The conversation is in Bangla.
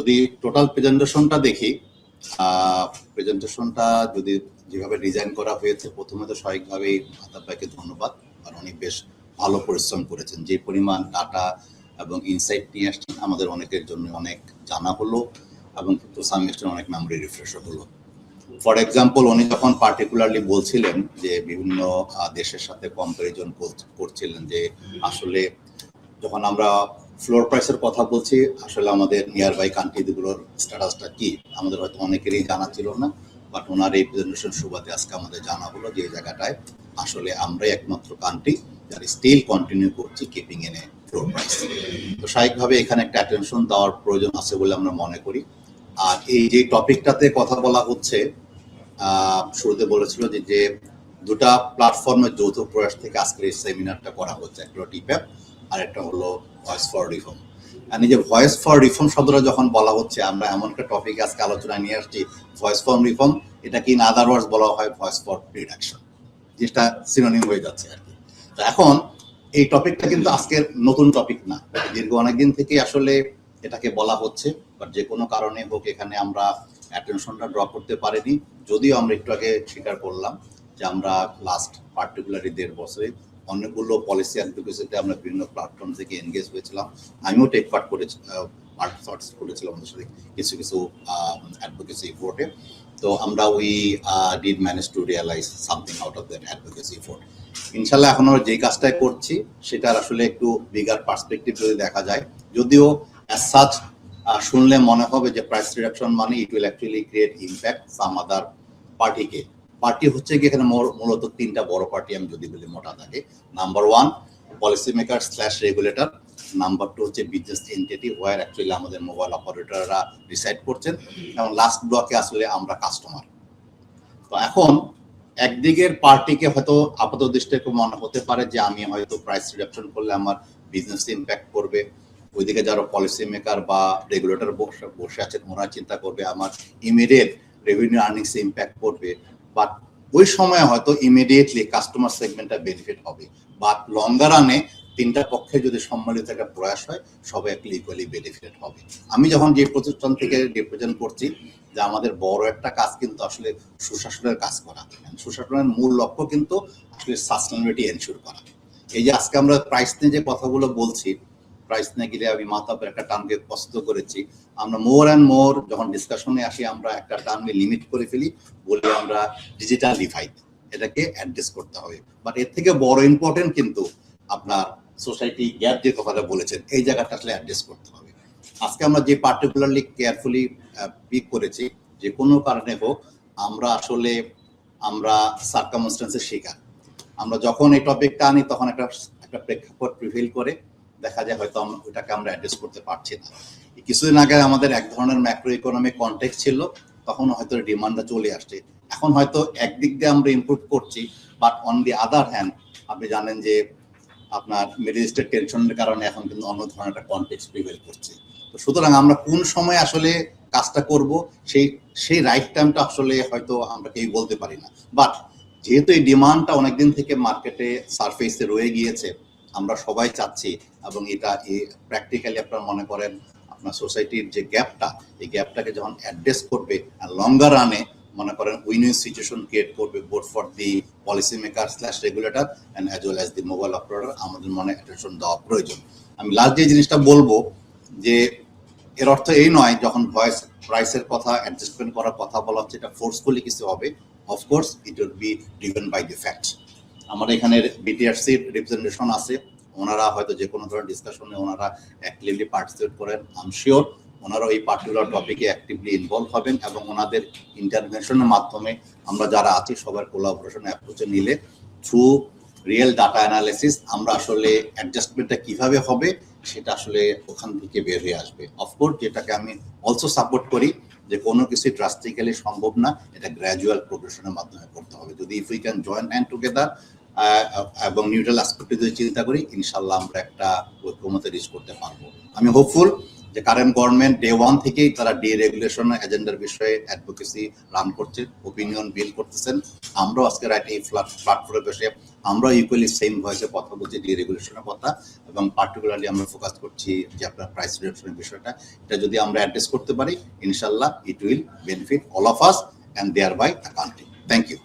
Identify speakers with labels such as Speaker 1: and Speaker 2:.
Speaker 1: যদি টোটাল প্রেজেন্টেশনটা দেখি, প্রেজেন্টেশনটা যদি যেভাবে ডিজাইন করা হয়েছে, প্রথমে তো স্বাভাবিকভাবেই আতাব ভাইকে ধন্যবাদ, কারণ উনি বেশ ভালো পরিশ্রম করেছেন। যে পরিমাণ ডাটা এবং ইনসাইট নিয়ে আসছেন, আমাদের অনেকের জন্য অনেক জানা হলো এবং টু সাম এক্সটেন্ট অনেক মেমোরি রিফ্রেশও হলো। ফর এক্সাম্পল, উনি যখন পার্টিকুলারলি বলছিলেন যে বিভিন্ন দেশের সাথে কম্পারিজন করছিলেন, যে আসলে যখন আমরা ফ্লোর প্রাইসের কথা বলছি, আসলে আমাদের নিয়ার বাই কান্ট্রিগুলোর স্ট্যাটাসটা কি আমাদের হয়তো অনেকেরই জানা ছিল না, বাট ওনার এই প্রেজেন্টেশন সুবাদে আজকে আমাদের জানা হলো যে এই জায়গাটায় আসলে আমরাই একমাত্র কান্ট্রি যারা স্টিল কন্টিনিউ করছি কিপিং এ ফ্লোর প্রাইস। তো স্বাভাবিকভাবে এখানে একটা অ্যাটেনশন দেওয়ার প্রয়োজন আছে বলে আমরা মনে করি। আর এই যে টপিকটাতে কথা বলা হচ্ছে, শুরুতে বলেছিল যে দুটা প্ল্যাটফর্মের যৌথ প্রয়াস থেকে আজকের এই সেমিনারটা করা হচ্ছে, একটা টিপ্যাপ আর একটা হলো ভয়েস ফর রিফর্ম। আর এই যে ভয়েস ফর রিফর্ম শব্দটা যখন বলা হচ্ছে, আমরা এমন একটা টপিক আজকে আলোচনায় নিয়ে আসছি, ভয়েস ফর রিফর্ম, এটা কি ইন আদার ওয়ার্ডস বলা হয় ভয়েস ফর রিডাকশন, যেটা সিনোনিম হয়ে যাচ্ছে আর কি। তো এখন এই টপিকটা কিন্তু আজকের নতুন টপিক না, দীর্ঘ অনেকদিন থেকে আসলে এটাকে বলা হচ্ছে, বাট যে কোনো কারণে হোক এখানে আমরা অ্যাটেনশনটা ড্র করতে পারিনি। যদিও আমরা একটু আগে স্বীকার করলাম যে আমরা লাস্ট পার্টিকুলারলি 1.5 বছরে অনেকগুলো পলিসি অ্যাডভোকেসিতে আমরা বিভিন্ন প্ল্যাটফর্ম থেকে এনগেজ হয়েছিলাম। আমিও টেক পার্ট করেছিলাম আমাদের সাথে কিছু কিছু অ্যাডভোকেসি এফোর্টে। তো আমরা we did manage to realise something out of that advocacy effort. ইনশাল্লাহ এখন আমরা যেই কাজটাই করছি সেটার আসলে একটু বিগার পার্সপেক্টিভ যদি দেখা যায়, যদিও অ্যাজ সাচ শুনলে মনে হবে যে প্রাইস রিডাকশন মানে it will actually create impact some other পার্টিকে। পার্টি হচ্ছে কি এখানে মূলত 3টা বড় পার্টি আমি যদি বলি মোটা থাকে। Number 1 policy maker slash regulator, number 2 হচ্ছে বিজনেস এন্টিটি ওয়ার অ্যাকচুয়ালি আমাদের মোবাইল অপারেটররা ডিসাইড করছেন, এবং লাস্ট ব্লকে আসলে আমরা কাস্টমার। তো এখন একদিকের পার্টিকে হয়তো আপাত দৃষ্টিতে মনে হতে পারে যে আমি হয়তো প্রাইস রিডাকশন করলে আমার বিজনেস ইম্প্যাক্ট করবে, ওইদিকে যারা পলিসি মেকার বা রেগুলেটর বসে আছেন ওনারা চিন্তা করবে আমার ইমিডিয়েট রেভিনিউ আর্নিংস ইম্প্যাক্ট করবে, বাট ওই সময় হয়তো ইমিডিয়েটলি কাস্টমার সেগমেন্টটা বেনিফিট হবে, বাট লঙ্গার রানে 3টা পক্ষে যদি সম্মিলিত একটা প্রয়াস হয় সবাই একটা ইকুয়ালি বেনিফিট হবে। আমি যখন যে প্রতিষ্ঠান থেকে রিপ্রেজেন্ট করছি, যে আমাদের বড় একটা কাজ কিন্তু আসলে সুশাসনের কাজ করা, সুশাসনের মূল লক্ষ্য কিন্তু আসলে সাস্টেনেবিলিটি এনশিওর করা। এই যে আজকে আমরা প্রাইস নিয়ে যে কথাগুলো বলছি, প্রাইস নিয়ে গেলে আমি মাতাবের একটা টার্মকে পছন্দ করেছি, আমরা মোর অ্যান্ড মোর যখন ডিসকাশনে আসি আমরা একটা টার্মকে লিমিট করে ফেলি, বলি আমরা ডিজিটাল ডিভাইড, এটাকে অ্যাড্রেস করতে হবে। বাট এর থেকে বড় ইম্পর্টেন্ট কিন্তু আপনার সোসাইটি গ্যাপ যে কথাটা বলেছেন, এই জায়গাটা আসলে অ্যাড্রেস করতে হবে। আজকে আমরা যে পার্টিকুলারলি কেয়ারফুলি পিক করেছি, যে কোনো কারণে হোক আমরা আসলে আমরা সার্কামস্টেন্সের শিকার। আমরা যখন এই টপিকটা আনি তখন একটা প্রেক্ষাপট প্রিভেল করে, দেখা যায় হয়তো ওইটাকে আমরা অ্যাড্রেস করতে পারছি না। কিছুদিন আগে আমাদের এক ধরনের ম্যাক্রো ইকোনমিক কনটেক্সট ছিল, তখন হয়তো ডিমান্ডটা চলে আসছে। এখন হয়তো একদিক দিয়ে আমরা ইমপ্রুভ করছি, but on the other hand আপনি জানেন যে আপনার মিডল ইস্টের টেনশনের কারণে এখন কিন্তু অন্য ধরনের একটা কনটেক্সট প্রিভেল করছে। তো সুতরাং আমরা কোন সময় আসলে কাজটা করব সেই রাইট টাইমটা আসলে হয়তো আমরা কেউ বলতে পারি না, বাট যেহেতু এই ডিমান্ডটা অনেকদিন থেকে মার্কেটে সারফেসে রয়ে গিয়েছে, আমরা সবাই চাচ্ছি, এবং এটা প্র্যাকটিক্যালি আপনারা মনে করেন আপনার সোসাইটির যে গ্যাপটা, এই গ্যাপটাকে যখন অ্যাড্রেস করবে আর লঙ্গার রানে মনে করেন উইন উইন সিচুয়েশন ক্রিয়েট করবে both for the policy maker slash regulator and as well as the mobile operator, আমাদের মনে অ্যাটেনশন দেওয়া প্রয়োজন। আমি লাস্ট যে জিনিসটা বলবো, যে এর অর্থ এই নয় যখন ভয়েস প্রাইসের কথা অ্যাডজাস্টমেন্ট করার কথা বলা হচ্ছে এটা ফোর্সফুলি কিছু হবে। Of course it will be driven by the facts. আমার এখানে বিটিআরসির রিপ্রেজেন্টেশন আছে, ওনারা হয়তো যে কোনো ধরনের ডিসকাশনে ওনারা অ্যাক্টিভলি পার্টিসিপেট করেন। আই এম শিওর ওনারা এই পার্টিকুলার টপিকে অ্যাক্টিভলি ইনভলভ হবেন, এবং ওনাদের ইন্টারভেনশনের মাধ্যমে আমরা যারা আছি সবার কোলাবোরেশন অ্যাপ্রোচে নিলে থ্রু রিয়েল ডাটা অ্যানালিসিস আমরা আসলে অ্যাডজাস্টমেন্টটা কিভাবে হবে সেটা আসলে ওখান থেকে বের হয়ে আসবে। অফকোর্স যেটাকে আমি অলসো সাপোর্ট করি, যে কোনো কিছু ড্রাস্টিক্যালি সম্ভব না, এটা গ্র্যাজুয়াল প্রোগ্রেশনের মাধ্যমে করতে হবে। যদি if we can join hand together এবং নিউট্রাল অ্যাসপেক্টে যদি চিন্তা করি, ইনশাল্লাহ আমরা একটা ঐক্যমতে রিচ করতে পারবো। আমি হোপফুল যে কারেন্ট গভর্নমেন্ট ডে 1 থেকেই তারা ডিরেগুলেশন এজেন্ডার বিষয়ে অ্যাডভোকেসি রান করছে, ওপিনিয়ন বিল করতেছেন। আমরাও আজকে এই প্ল্যাটফর্মে বসে আমরা ইকুয়ালি সেম ভয়েসে কথা বলছি ডিরেগুলেশনের কথা, এবং পার্টিকুলারলি আমরা ফোকাস করছি যে আপনার প্রাইস রিডাকশনের বিষয়টা। এটা যদি আমরা অ্যাড্রেস করতে পারি, ইনশাল্লাহ it will benefit all of us and thereby the country. Thank you.